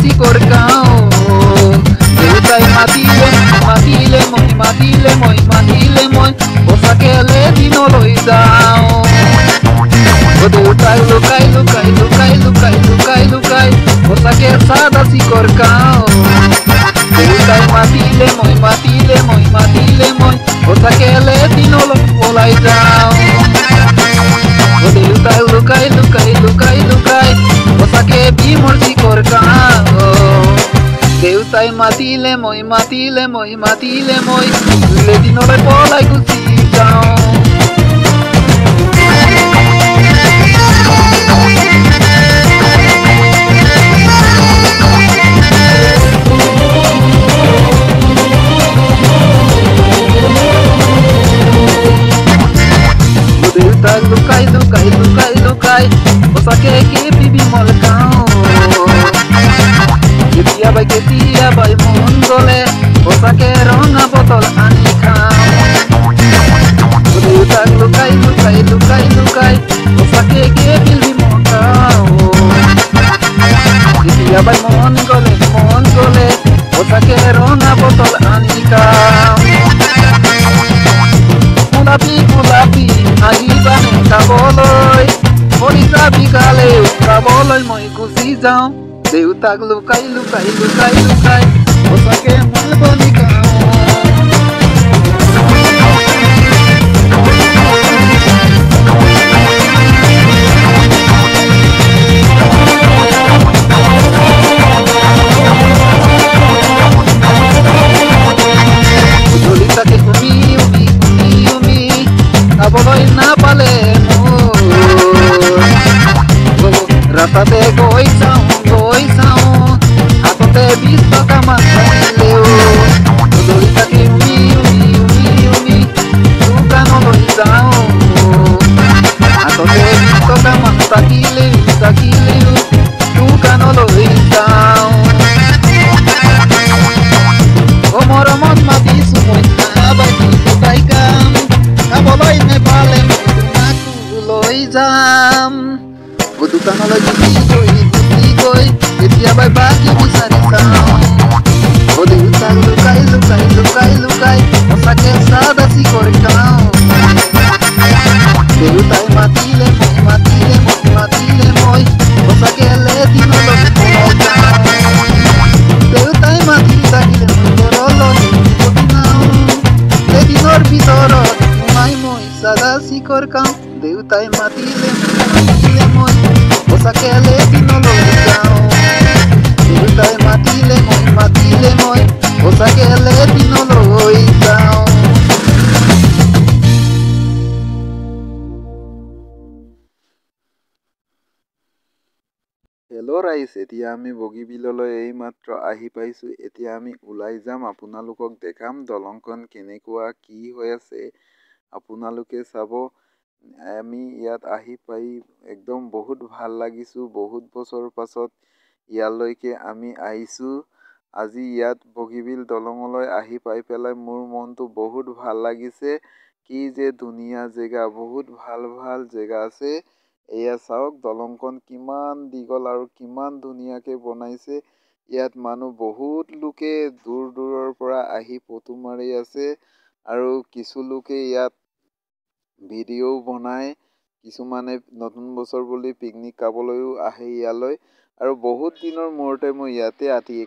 চিকৰ গাঁও দেউতাই মাতিলে মই সঁচাকে এদিনলৈ যাওঁ দেউতাই লুকাই সঁচাকে চাদা চিকৰ গাঁও দেউতাই মাতিলে মই সঁচাকে এদিনলৈ ওলাই যাওঁ দেউতাই লুকাই সঁচাকে বিমৰ চিকৰ গাঁও দেউতাই মাতিলে মই এদিনলৈ পলাই গুচি যাওঁ লুকাই সঁচাকে বিমল গাঁও কেতিয়াবাই মন গলে সঁচাকে ৰঙা বটল আনি খাওঁ দেউতাক লুকাই সঁচাকে বিমল গাঁও কেতিয়াবাই মন গলে সঁচাকে ৰঙা বটল আনি খাওঁ গোলাপী আহিবানে খাবলৈ মৰিছা বিকালে খাবলৈ মই গুচি যাওঁ দেউতাক লুকাই সঁচাকে মই বনি খাওঁ জলিতাকে খাবলৈ নাপালে ৰাস্তাতে গৈ চাওঁ হাততে 20 টকা মান থাকিলেও জলিতাকে দোকানলৈ যাওঁ হাততে 20 টকা মান থাকিলেও দোকানলৈ যাওঁ মৰমত মাতিছো মই তাই কাম খাবলৈ নেপালে তোমাক লৈ যাম দোকানলৈ গুচি গৈ কেতিয়াবাই বাকী বিচাৰি চাওঁ দেউতাক লুকাই সঁচাকে চাদা চিকৰ গাঁও দেউতাই মাতিলে মই সঁচাকে এদিনলৈ ওলাই যাওঁ দেউতাই মাতি থাকিলে মই ঘৰলৈ এদিনৰ ভিতৰত সোমাই মই চাদা চিকৰ গাঁও দেউতাই মাতিলে মই সঁচাকে এদিনলৈ যাওঁ দেউতাই মাতিলে মই সঁচাকে এদিনলৈ যাওঁ হেল্ল' ৰাইজ এতিয়া আমি বগীবিললৈ এইমাত্ৰ আহি পাইছোঁ এতিয়া আমি ওলাই যাম আপোনালোকক দেখাম দলংখন কেনেকুৱা কি হৈ আছে আপোনালোকে চাব আমি ইয়াত আহি পাই একদম বহুত ভাল লাগিছোঁ বহুত বছৰ পাছত ইয়ালৈকে আমি আহিছোঁ আজি ইয়াত বগীবিল দলঙলৈ আহি পাই পেলাই মোৰ মনটো বহুত ভাল লাগিছে কি যে ধুনীয়া জেগা বহুত ভাল জেগা আছে এয়া চাওক দলংখন কিমান দীঘল আৰু কিমান ধুনীয়াকৈ বনাইছে ইয়াত মানুহ বহুত লোকে দূৰৰ পৰা আহি ফটো মাৰি আছে আৰু কিছু লোকে ইয়াত ভিডিঅ' বনায় কিছুমানে নতুন বছৰ বুলি পিকনিক খাবলৈও আহে ইয়ালৈ আৰু বহুত দিনৰ মূৰতে মই ইয়াতে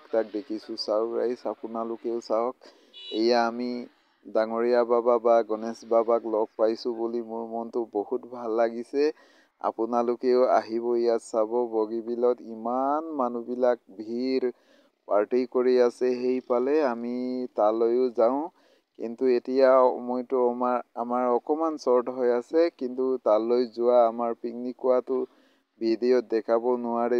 তাক দেখিছোঁ চাওক ৰাইজ আপোনালোকেও চাওক এয়া আমি ডাঙৰীয়া বাবা বা গণেশ বাবাক লগ পাইছোঁ বুলি মোৰ মনটো বহুত ভাল লাগিছে আপোনালোকেও আহিব ইয়াত চাব বগীবিলত ইমান মানুহবিলাক ভিৰ পাৰ্টি কৰি আছে সেইফালে আমি তালৈও যাওঁ কিন্তু এতিয়া সময়টো আমাৰ অকণমান শ্বৰ্ট হৈ আছে কিন্তু তালৈ যোৱা আমাৰ পিকনিক খোৱাটো ভিডিঅ'ত দেখাব নোৱাৰে